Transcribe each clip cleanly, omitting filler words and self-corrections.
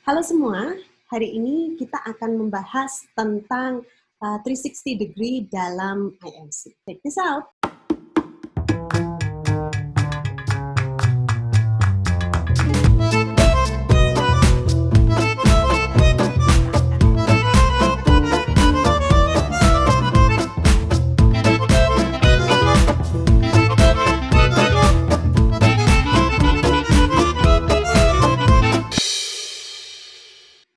Halo semua, hari ini kita akan membahas tentang 360 degree dalam IMC. Check this out.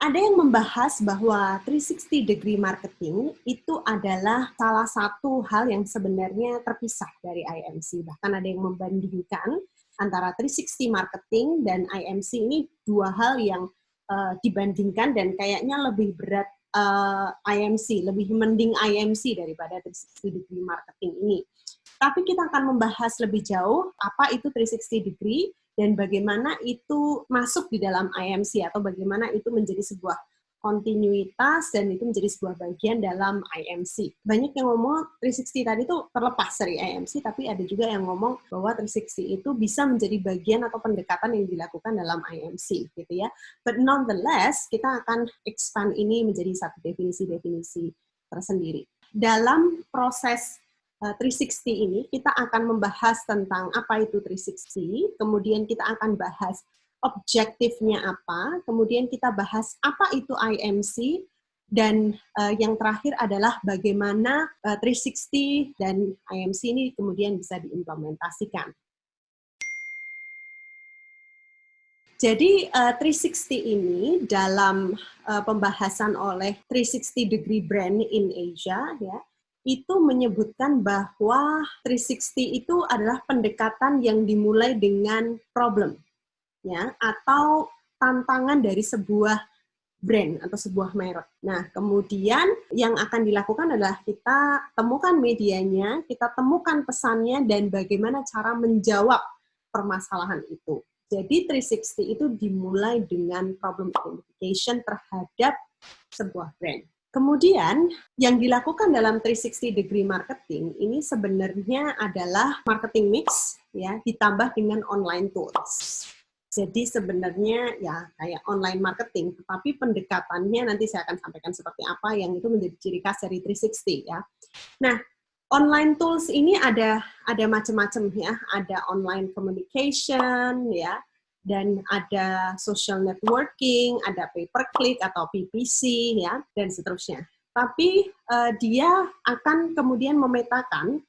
Ada yang membahas bahwa 360 degree marketing itu adalah salah satu hal yang sebenarnya terpisah dari IMC. Bahkan ada yang membandingkan antara 360 marketing dan IMC ini dua hal yang dibandingkan dan kayaknya lebih berat IMC, lebih mending IMC daripada 360 degree marketing ini. Tapi kita akan membahas lebih jauh apa itu 360 degree dan bagaimana itu masuk di dalam IMC atau bagaimana itu menjadi sebuah kontinuitas dan itu menjadi sebuah bagian dalam IMC. Banyak yang ngomong 360 tadi itu terlepas dari IMC, tapi ada juga yang ngomong bahwa 360 itu bisa menjadi bagian atau pendekatan yang dilakukan dalam IMC, gitu ya. But nonetheless, kita akan expand ini menjadi satu definisi-definisi tersendiri. Dalam proses 360 ini, kita akan membahas tentang apa itu 360, kemudian kita akan bahas objektifnya apa, kemudian kita bahas apa itu IMC, dan yang terakhir adalah bagaimana 360 dan IMC ini kemudian bisa diimplementasikan. Jadi 360 ini dalam pembahasan oleh 360 Degree Brand in Asia, ya, itu menyebutkan bahwa 360 itu adalah pendekatan yang dimulai dengan problem, ya, atau tantangan dari sebuah brand atau sebuah merek. Nah, kemudian yang akan dilakukan adalah kita temukan medianya, kita temukan pesannya, dan bagaimana cara menjawab permasalahan itu. Jadi 360 itu dimulai dengan problem identification terhadap sebuah brand. Kemudian, yang dilakukan dalam 360 degree marketing ini sebenarnya adalah marketing mix, ya, ditambah dengan online tools. Jadi sebenarnya ya kayak online marketing, tetapi pendekatannya nanti saya akan sampaikan seperti apa yang itu menjadi ciri khas dari 360, ya. Nah, online tools ini ada macam-macam, ya. Ada online communication, ya, dan ada social networking, ada pay per click atau PPC, ya, dan seterusnya. Tapi dia akan kemudian memetakan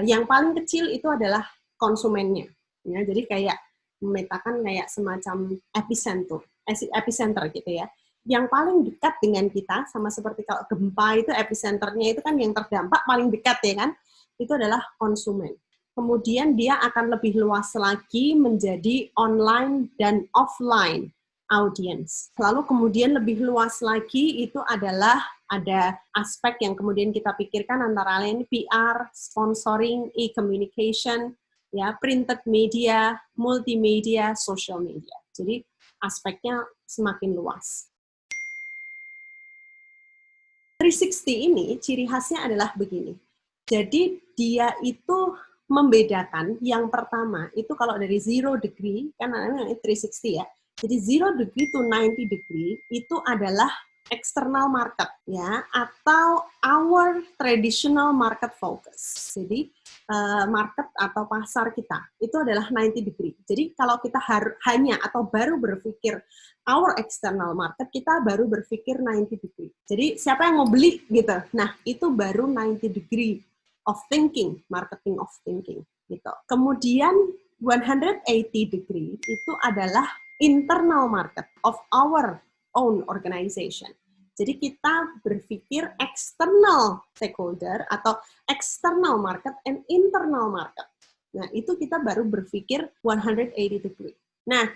yang paling kecil itu adalah konsumennya, ya. Jadi kayak memetakan kayak semacam epicenter gitu, ya. Yang paling dekat dengan kita, sama seperti kalau gempa itu epicenternya itu kan yang terdampak paling dekat, ya kan, itu adalah konsumen. Kemudian dia akan lebih luas lagi menjadi online dan offline audience. Lalu kemudian lebih luas lagi itu adalah ada aspek yang kemudian kita pikirkan antara lain PR, sponsoring, e-communication, ya, printed media, multimedia, social media. Jadi aspeknya semakin luas. 360 ini ciri khasnya adalah begini. Jadi dia itu membedakan yang pertama itu kalau dari 0 degree kan namanya 360, ya. Jadi 0 degree to 90 degree itu adalah external market, ya, atau our traditional market focus. Jadi market atau pasar kita itu adalah 90 degree. Jadi kalau kita hanya atau baru berpikir our external market, kita baru berpikir 90 degree. Jadi siapa yang mau beli gitu. Nah, itu baru 90 degree of thinking, marketing of thinking gitu. Kemudian 180 degree itu adalah internal market of our own organization. Jadi kita berpikir external stakeholder atau external market and internal market. Nah, itu kita baru berpikir 180 degree. Nah,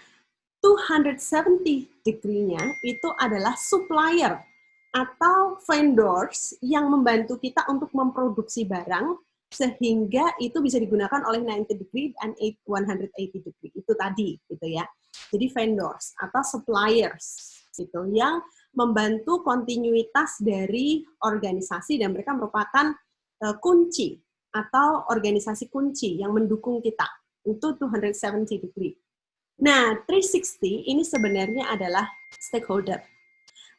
270 degree-nya itu adalah supplier atau vendors yang membantu kita untuk memproduksi barang sehingga itu bisa digunakan oleh 90 degree dan 180 degree itu tadi gitu, ya. Jadi vendors atau suppliers gitu yang membantu kontinuitas dari organisasi dan mereka merupakan kunci atau organisasi kunci yang mendukung kita. Itu 270 degree. Nah, 360 ini sebenarnya adalah stakeholder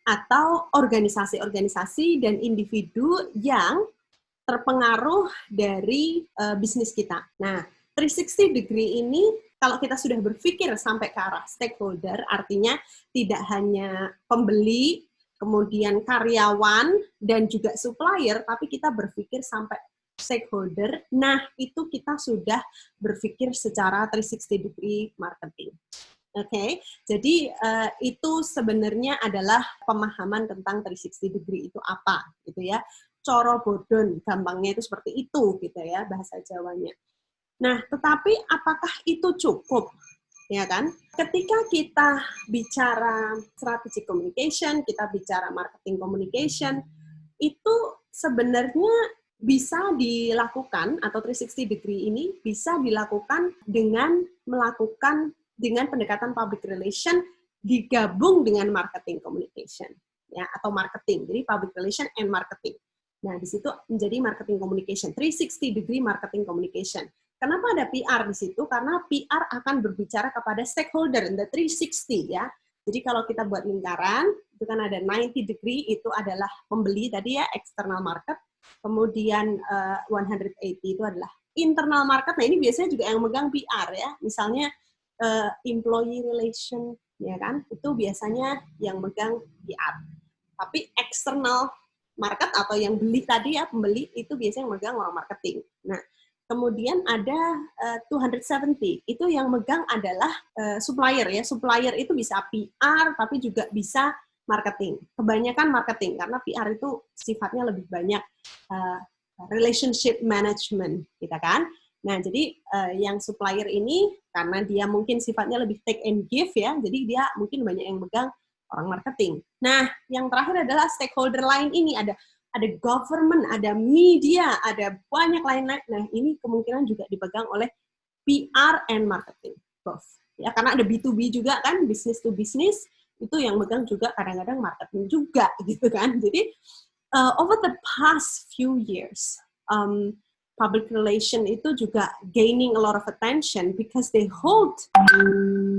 atau organisasi-organisasi dan individu yang terpengaruh dari bisnis kita. Nah, 360 degree ini kalau kita sudah berpikir sampai ke arah stakeholder, artinya tidak hanya pembeli, kemudian karyawan, dan juga supplier, tapi kita berpikir sampai stakeholder, nah itu kita sudah berpikir secara 360 degree marketing. Oke, jadi itu sebenarnya adalah pemahaman tentang 360 degree itu apa, gitu ya. Coro bodon, gampangnya itu seperti itu, gitu ya, bahasa Jawanya. Nah, tetapi apakah itu cukup? Ya kan? Ketika kita bicara strategic communication, kita bicara marketing communication, itu sebenarnya bisa dilakukan, atau 360 degree ini bisa dilakukan dengan melakukan dengan pendekatan public relation digabung dengan marketing communication, ya, atau marketing. Jadi public relation and marketing. Nah, di situ menjadi marketing communication, 360 degree marketing communication. Kenapa ada PR di situ? Karena PR akan berbicara kepada stakeholder in the 360, ya. Jadi kalau kita buat lingkaran, itu kan ada 90 degree, itu adalah pembeli tadi ya, external market. Kemudian 180 itu adalah internal market. Nah, ini biasanya juga yang megang PR ya. Misalnya employee relation, ya kan? Itu biasanya yang megang PR. Tapi external market atau yang beli tadi ya, pembeli, itu biasanya yang megang orang marketing. Nah, kemudian ada 270, itu yang megang adalah supplier ya. Supplier itu bisa PR, tapi juga bisa marketing. Kebanyakan marketing, karena PR itu sifatnya lebih banyak relationship management, gitu kan. Nah, jadi yang supplier ini, karena dia mungkin sifatnya lebih take and give ya, jadi dia mungkin banyak yang megang orang marketing. Nah, yang terakhir adalah stakeholder lain ini, ada government, ada media, ada banyak lain-lain. Nah, ini kemungkinan juga dipegang oleh PR and marketing, both. Ya, karena ada B2B juga kan, business to business, itu yang megang juga kadang-kadang marketing juga, gitu kan. Jadi, over the past few years, public relation itu juga gaining a lot of attention because they hold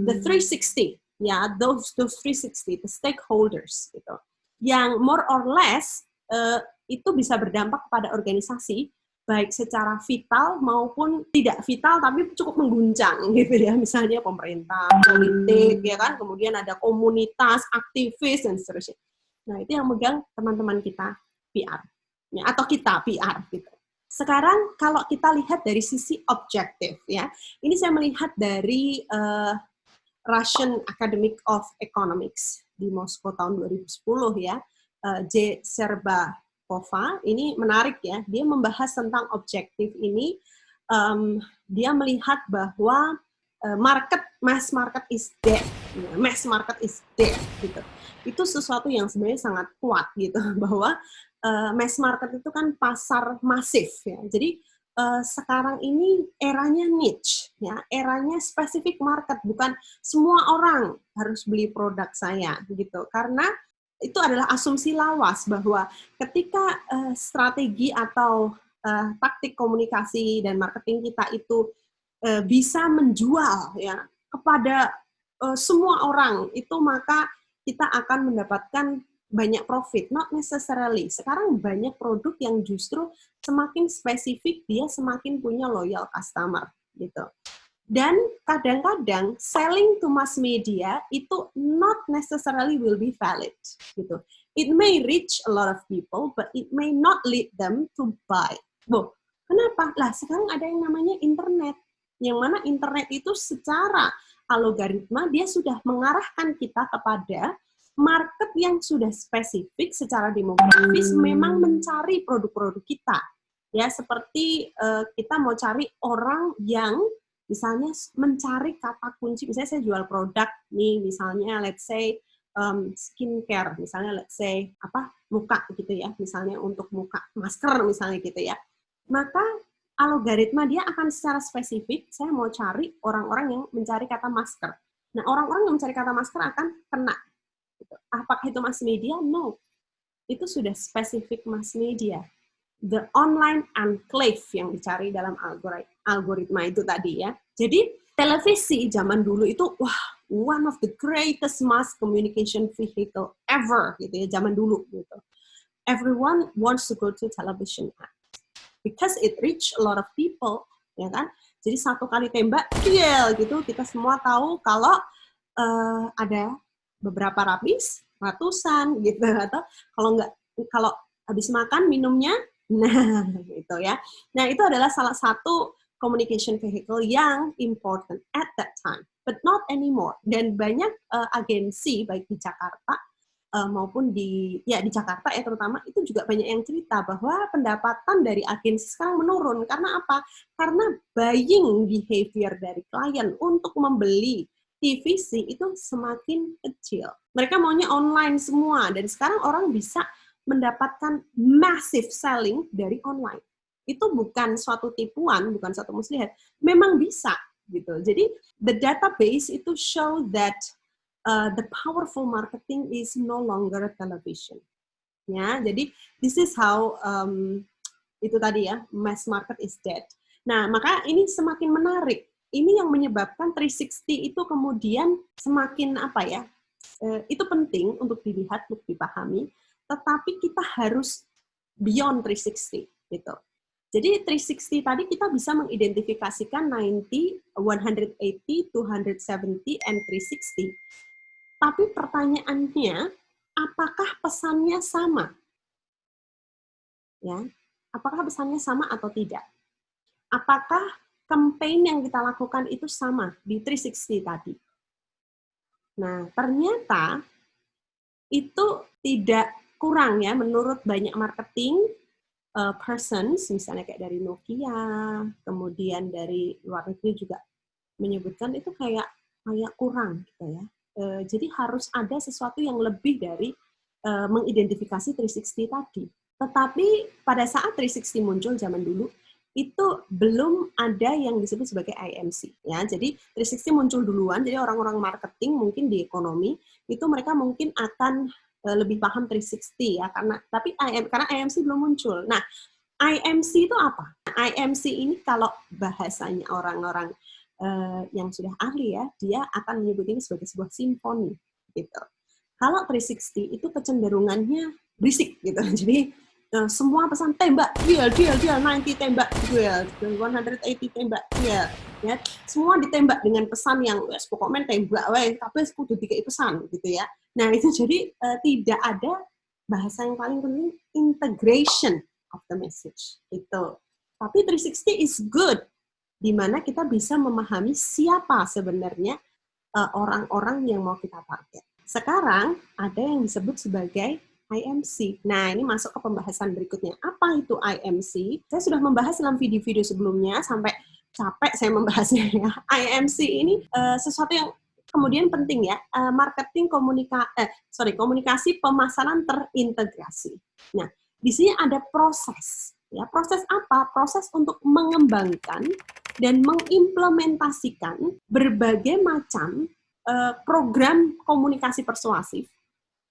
the 360, ya, those 360, the stakeholders, gitu, yang more or less itu bisa berdampak pada organisasi, baik secara vital maupun tidak vital, tapi cukup mengguncang, gitu ya, misalnya pemerintah, politik, ya kan, kemudian ada komunitas, aktivis, dan seterusnya. Nah, itu yang megang teman-teman kita PR, ya, atau kita PR, gitu. Sekarang kalau kita lihat dari sisi objektif, ya, ini saya melihat dari Russian Academy of Economics di Moskow tahun 2010 ya, J. Serbakova, ini menarik ya, dia membahas tentang objektif ini, dia melihat bahwa mass market is dead, mass market is dead, gitu. Itu sesuatu yang sebenarnya sangat kuat gitu, bahwa mass market itu kan pasar masif ya. Jadi sekarang ini eranya niche ya, eranya spesifik market, bukan semua orang harus beli produk saya gitu. Karena itu adalah asumsi lawas bahwa ketika strategi atau taktik komunikasi dan marketing kita itu bisa menjual ya kepada semua orang, itu maka kita akan mendapatkan banyak profit, not necessarily. Sekarang banyak produk yang justru semakin spesifik, dia semakin punya loyal customer, gitu. Dan kadang-kadang selling to mass media itu not necessarily will be valid, gitu. It may reach a lot of people, but it may not lead them to buy. Boh, kenapa? Lah, sekarang ada yang namanya internet, yang mana internet itu secara algoritma dia sudah mengarahkan kita kepada market yang sudah spesifik secara demografis, memang mencari produk-produk kita. Ya, seperti kita mau cari orang yang misalnya mencari kata kunci, misalnya saya jual produk nih, misalnya let's say skincare, misalnya let's say muka gitu ya, misalnya untuk muka, masker misalnya gitu ya. Maka algoritma dia akan secara spesifik, saya mau cari orang-orang yang mencari kata masker. Nah, orang-orang yang mencari kata masker akan kena. Apakah itu mass media? No. Itu sudah spesifik mass media. The online enclave yang dicari dalam algoritma itu tadi ya. Jadi televisi zaman dulu itu one of the greatest mass communication vehicle ever gitu ya, zaman dulu gitu. Everyone wants to go to television because it reach a lot of people, ya kan? Jadi satu kali tembak, gitu, kita semua tahu kalau ada beberapa ratusan gitu, atau kalau habis makan minumnya, nah gitu ya. Nah itu adalah salah satu communication vehicle yang important at that time, but not anymore. Dan banyak agensi baik di Jakarta maupun di Jakarta ya terutama, itu juga banyak yang cerita bahwa pendapatan dari agensi sekarang menurun. Karena apa? Karena buying behavior dari klien untuk membeli TVC itu semakin kecil. Mereka maunya online semua, dan sekarang orang bisa mendapatkan massive selling dari online. Itu bukan suatu tipuan, bukan suatu muslihat, memang bisa gitu. Jadi the database itu show that the powerful marketing is no longer television. Ya, jadi this is how itu tadi ya, mass market is dead. Nah, maka ini semakin menarik. Ini yang menyebabkan 360 itu kemudian semakin itu penting untuk dilihat, untuk dipahami, tetapi kita harus beyond 360 gitu. Jadi 360 tadi kita bisa mengidentifikasikan 90, 180, 270, and 360. Tapi pertanyaannya, apakah pesannya sama? Ya, apakah pesannya sama atau tidak? Apakah campaign yang kita lakukan itu sama di 360 tadi? Nah, ternyata itu tidak kurang ya, menurut banyak marketing persons, misalnya kayak dari Nokia, kemudian dari luar negeri juga menyebutkan itu kayak kurang gitu ya. Jadi harus ada sesuatu yang lebih dari mengidentifikasi 360 tadi. Tetapi pada saat 360 muncul zaman dulu, itu belum ada yang disebut sebagai IMC. Ya. Jadi 360 muncul duluan, jadi orang-orang marketing mungkin di ekonomi, itu mereka mungkin akan lebih paham 360 ya, karena IMC belum muncul. Nah, IMC itu apa? IMC ini kalau bahasanya orang-orang yang sudah ahli ya, dia akan menyebut ini sebagai sebuah simfoni gitu. Kalau 360 itu kecenderungannya berisik gitu. Jadi semua pesan tembak, deal, 90 tembak, deal, 180 tembak, deal. Ya, semua ditembak dengan pesan yang pokoknya tembak, tapi kudu dikei pesan gitu ya. Nah itu jadi tidak ada bahasa yang paling penting, integration of the message itu. Tapi 360 is good, di mana kita bisa memahami siapa sebenarnya orang-orang yang mau kita target. Sekarang ada yang disebut sebagai IMC. Nah, ini masuk ke pembahasan berikutnya. Apa itu IMC? Saya sudah membahas dalam video-video sebelumnya, sampai capek saya membahasnya ya. IMC ini sesuatu yang kemudian penting ya, komunikasi pemasaran terintegrasi. Nah, di sini ada proses. Ya, proses apa? Proses untuk mengembangkan dan mengimplementasikan berbagai macam program komunikasi persuasif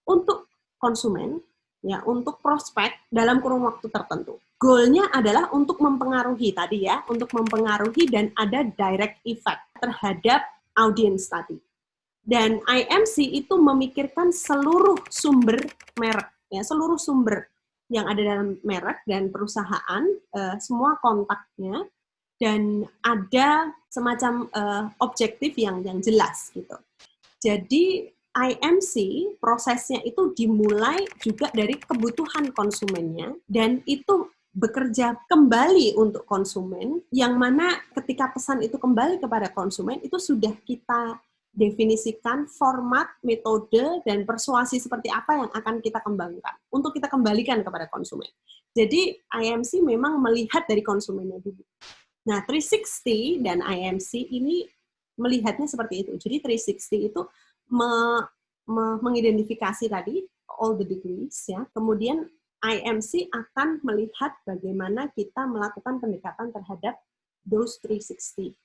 untuk konsumen, ya, untuk prospek dalam kurun waktu tertentu. Goalnya adalah untuk mempengaruhi tadi ya, untuk mempengaruhi dan ada direct effect terhadap audiens tadi. Dan IMC itu memikirkan seluruh sumber merek, ya, seluruh sumber yang ada dalam merek dan perusahaan, semua kontaknya, dan ada semacam objektif yang jelas gitu. Jadi IMC prosesnya itu dimulai juga dari kebutuhan konsumennya, dan itu bekerja kembali untuk konsumen, yang mana ketika pesan itu kembali kepada konsumen, itu sudah kita definisikan format, metode, dan persuasi seperti apa yang akan kita kembangkan untuk kita kembalikan kepada konsumen. Jadi IMC memang melihat dari konsumennya dulu. Nah, 360 dan IMC ini melihatnya seperti itu. Jadi 360 itu mengidentifikasi tadi all the degrees ya. Kemudian IMC akan melihat bagaimana kita melakukan pendekatan terhadap those 360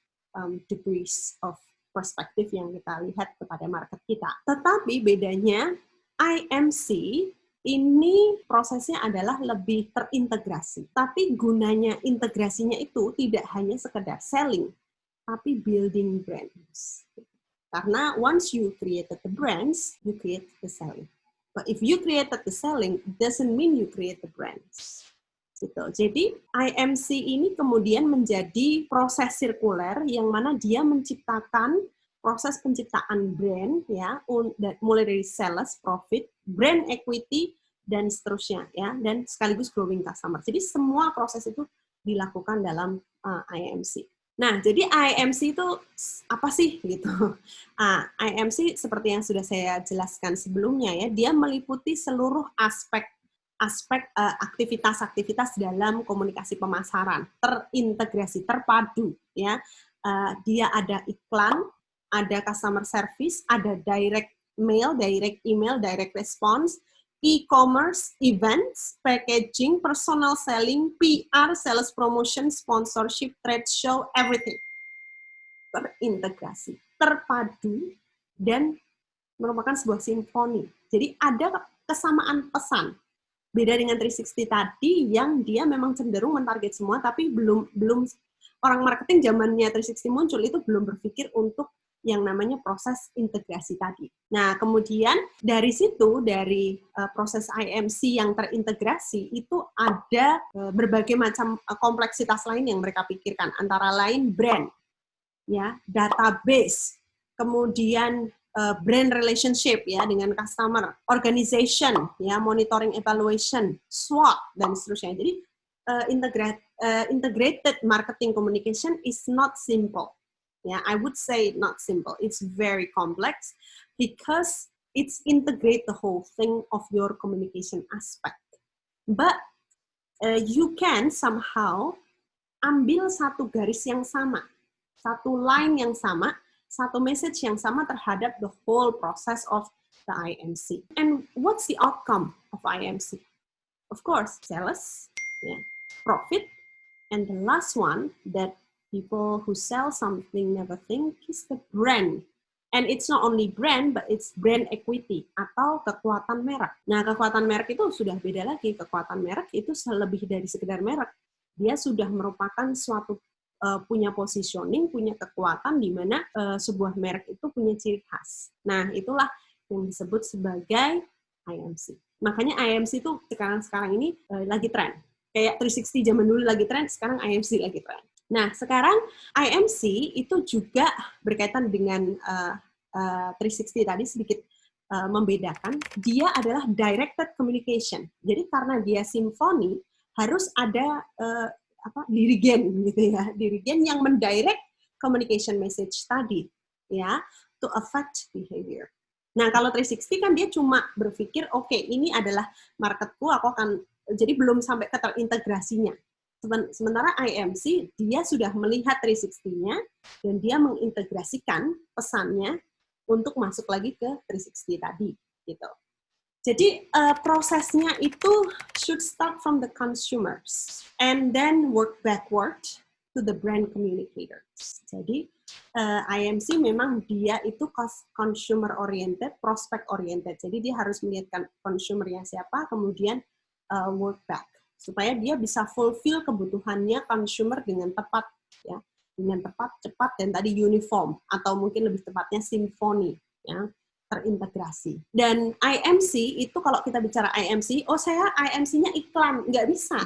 degrees of perspektif yang kita lihat kepada market kita. Tetapi bedanya IMC ini prosesnya adalah lebih terintegrasi. Tapi gunanya integrasinya itu tidak hanya sekedar selling, tapi building brands. Karena once you created the brands, you create the selling. But if you created the selling, it doesn't mean you create the brands. Gitu. Jadi IMC ini kemudian menjadi proses sirkuler yang mana dia menciptakan proses penciptaan brand ya, mulai dari sales, profit, brand equity dan seterusnya ya, dan sekaligus growing customer. Jadi semua proses itu dilakukan dalam IMC. Nah, jadi IMC itu apa sih gitu? IMC seperti yang sudah saya jelaskan sebelumnya ya, dia meliputi seluruh aspek aktivitas-aktivitas dalam komunikasi pemasaran, terintegrasi, terpadu ya. Dia ada iklan, ada customer service, ada direct mail, direct email, direct response, e-commerce, events, packaging, personal selling, PR, sales promotion, sponsorship, trade show, everything. Terintegrasi, terpadu, dan merupakan sebuah simfoni. Jadi ada kesamaan pesan. Beda dengan 360 tadi yang dia memang cenderung mentarget semua, tapi belum orang marketing zamannya 360 muncul itu belum berpikir untuk yang namanya proses integrasi tadi. Nah, kemudian dari situ, dari proses IMC yang terintegrasi, itu ada berbagai macam kompleksitas lain yang mereka pikirkan, antara lain brand, ya, database, kemudian brand relationship ya dengan customer, organization, ya, monitoring evaluation, SWOT, dan seterusnya. Jadi, integrated marketing communication is not simple. Yeah, I would say not simple. It's very complex because it's integrate the whole thing of your communication aspect. But you can somehow ambil satu garis yang sama, satu line yang sama, satu message yang sama terhadap the whole process of the IMC. And what's the outcome of IMC? Of course, sales, yeah, profit, and the last one that people who sell something never think is the brand. And it's not only brand, but it's brand equity atau kekuatan merek. Nah, kekuatan merek itu sudah beda lagi. Kekuatan merek itu lebih dari sekedar merek. Dia sudah merupakan suatu punya positioning, punya kekuatan di mana sebuah merek itu punya ciri khas. Nah, itulah yang disebut sebagai IMC. Makanya IMC itu sekarang ini lagi tren. Kayak 360 zaman dulu lagi tren, sekarang IMC lagi tren. Nah, sekarang IMC itu juga berkaitan dengan 360 tadi sedikit membedakan. Dia adalah directed communication. Jadi karena dia simfoni, harus ada dirigen gitu ya, dirigen yang mendirect communication message tadi, ya, to affect behavior. Nah, kalau 360 kan dia cuma berpikir, oke, ini adalah marketku, aku akan, jadi belum sampai ke terintegrasinya. Sementara IMC, dia sudah melihat 360-nya, dan dia mengintegrasikan pesannya untuk masuk lagi ke 360 tadi. Gitu. Jadi, prosesnya itu should start from the consumers, and then work backward to the brand communicators. Jadi, IMC memang dia itu consumer-oriented, prospect-oriented. Jadi, dia harus melihat consumer-nya siapa, kemudian work back. Supaya dia bisa fulfill kebutuhannya consumer dengan tepat, ya, dengan tepat, cepat, dan tadi uniform, atau mungkin lebih tepatnya simfoni, ya, terintegrasi. Dan IMC itu kalau kita bicara IMC, saya IMC-nya iklan, nggak bisa.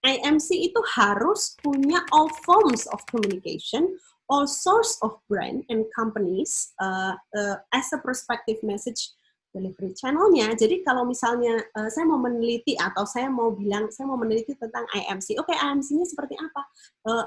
IMC itu harus punya all forms of communication, all source of brand and companies as a perspective message delivery channel-nya. Jadi kalau misalnya saya mau meneliti atau saya mau meneliti tentang IMC, oke, IMC-nya seperti apa?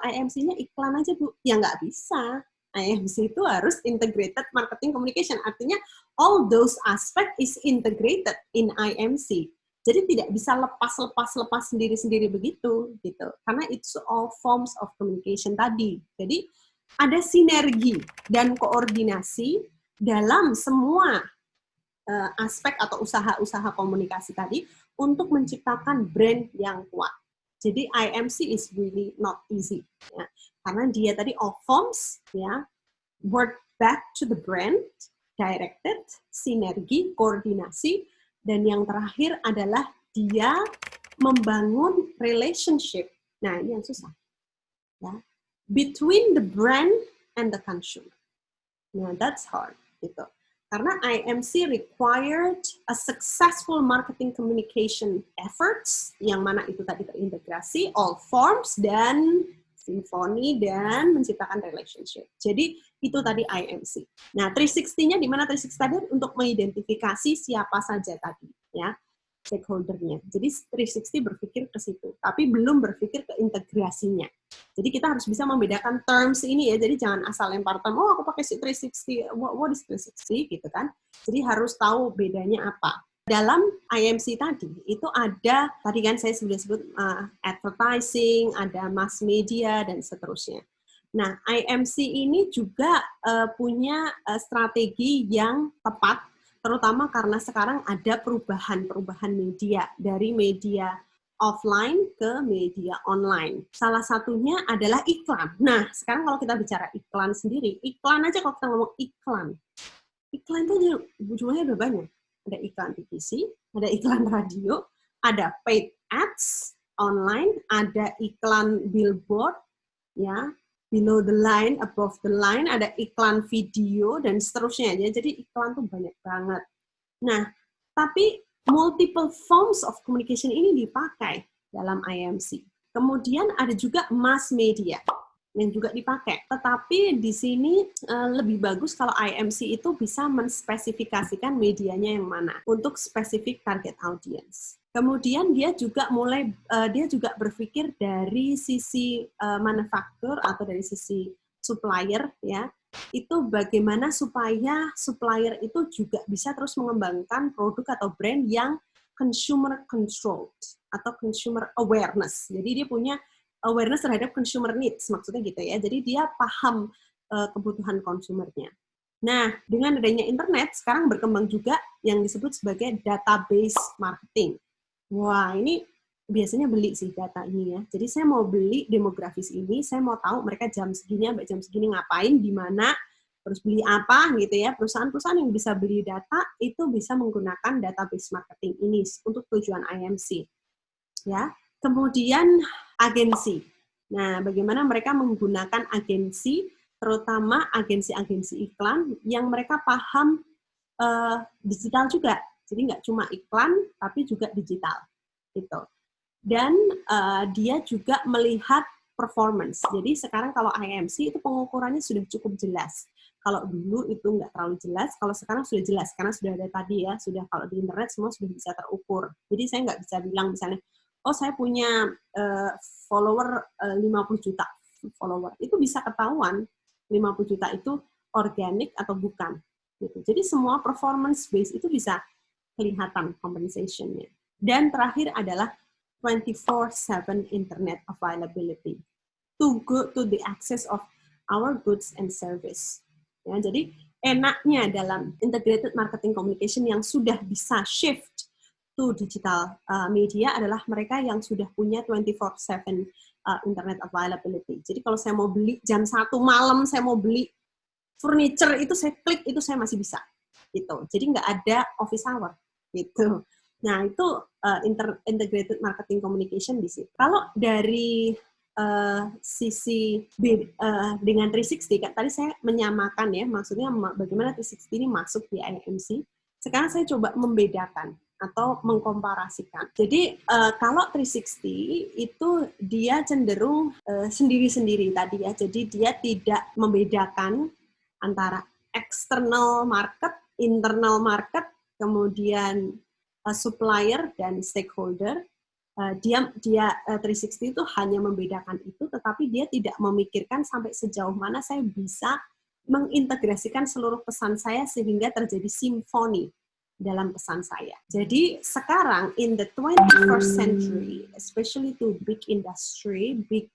IMC-nya iklan aja, Bu. Ya nggak bisa. IMC itu harus integrated marketing communication. Artinya all those aspect is integrated in IMC. Jadi tidak bisa lepas sendiri-sendiri begitu, gitu. Karena it's all forms of communication tadi. Jadi ada sinergi dan koordinasi dalam semua aspek atau usaha-usaha komunikasi tadi untuk menciptakan brand yang kuat. Jadi IMC is really not easy, ya. Karena dia tadi all forms, ya, work back to the brand, directed, sinergi, koordinasi, dan yang terakhir adalah dia membangun relationship. Nah, ini yang susah, ya, between the brand and the consumer. Nah, that's hard gitu. Karena IMC required a successful marketing communication efforts, yang mana itu tadi terintegrasi, all forms, dan simfoni, dan menciptakan relationship. Jadi, itu tadi IMC. Nah, 360-nya di mana 360 tadi untuk mengidentifikasi siapa saja tadi, ya, stakeholder-nya. Jadi, 360 berpikir ke situ, tapi belum berpikir ke integrasinya. Jadi kita harus bisa membedakan terms ini ya, jadi jangan asal lempar term, oh aku pakai si 360, what is 360 gitu kan. Jadi harus tahu bedanya apa. Dalam IMC tadi, itu ada, tadi kan saya sudah sebut advertising, ada mass media, dan seterusnya. Nah, IMC ini juga punya strategi yang tepat, terutama karena sekarang ada perubahan media, dari media offline ke media online. Salah satunya adalah iklan. Nah, sekarang kalau kita bicara iklan sendiri, iklan aja kalau kita ngomong iklan itu jumlahnya udah banyak. Ada iklan TVC, ada iklan radio, ada paid ads online, ada iklan billboard, ya, below the line, above the line, ada iklan video, dan seterusnya. Ya. Jadi iklan tuh banyak banget. Nah, tapi multiple forms of communication ini dipakai dalam IMC. Kemudian ada juga mass media yang juga dipakai. Tetapi di sini lebih bagus kalau IMC itu bisa menspesifikasikan medianya yang mana untuk spesifik target audience. Kemudian dia juga berpikir dari sisi manufaktur atau dari sisi supplier, ya. Itu bagaimana supaya supplier itu juga bisa terus mengembangkan produk atau brand yang consumer controlled atau consumer awareness. Jadi dia punya awareness terhadap consumer needs, maksudnya gitu ya. Jadi dia paham kebutuhan konsumernya. Nah, dengan adanya internet, sekarang berkembang juga yang disebut sebagai database marketing. Wah, ini biasanya beli sih data ini ya. Jadi saya mau beli demografis ini, saya mau tahu mereka jam segini sampai jam segini ngapain, di mana, terus beli apa gitu ya. Perusahaan-perusahaan yang bisa beli data itu bisa menggunakan database marketing ini untuk tujuan IMC. Ya. Kemudian agensi. Nah, bagaimana mereka menggunakan agensi, terutama agensi-agensi iklan yang mereka paham digital juga. Jadi nggak cuma iklan, tapi juga digital. Gitu. Dan dia juga melihat performance. Jadi sekarang kalau IMC itu pengukurannya sudah cukup jelas. Kalau dulu itu nggak terlalu jelas, kalau sekarang sudah jelas, karena sudah ada tadi ya, sudah kalau di internet semua sudah bisa terukur. Jadi saya nggak bisa bilang misalnya, oh saya punya follower 50 juta follower. Itu bisa ketahuan 50 juta itu organik atau bukan. Gitu. Jadi semua performance base itu bisa kelihatan compensation-nya. Dan terakhir adalah 24/7 internet availability to go to the access of our goods and service. Ya, jadi enaknya dalam integrated marketing communication yang sudah bisa shift to digital media adalah mereka yang sudah punya 24/7 internet availability. Jadi kalau saya mau beli jam 1 malam, saya mau beli furniture, itu saya klik, itu saya masih bisa. Gitu. Jadi nggak ada office hour. Gitu. Nah, itu integrated marketing communication di situ. Kalau dari sisi dengan 360, kan tadi saya menyamakan ya, maksudnya bagaimana 360 ini masuk di IMC. Sekarang saya coba membedakan atau mengkomparasikan. Jadi kalau 360 itu dia cenderung sendiri-sendiri tadi ya. Jadi dia tidak membedakan antara external market, internal market, kemudian supplier dan stakeholder. Dia 360 itu hanya membedakan itu, tetapi dia tidak memikirkan sampai sejauh mana saya bisa mengintegrasikan seluruh pesan saya sehingga terjadi simfoni dalam pesan saya. Jadi sekarang in the 21st century, especially to big industry, big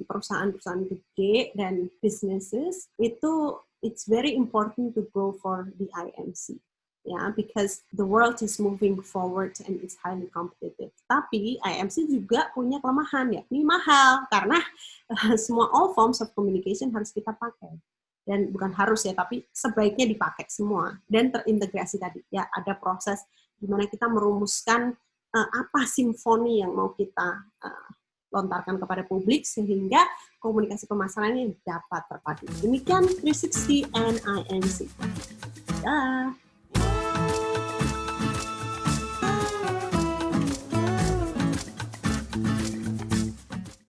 perusahaan-perusahaan gede dan businesses, itu it's very important to go for the IMC. Ya, because the world is moving forward and it's highly competitive. Tapi IMC juga punya kelemahan, yakni mahal, karena semua all forms of communication harus kita pakai. Dan bukan harus ya, tapi sebaiknya dipakai semua. Dan terintegrasi tadi, ya ada proses di mana kita merumuskan apa simfoni yang mau kita lontarkan kepada publik sehingga komunikasi pemasaran ini dapat terpadu. Demikian 360 and INC. Dah.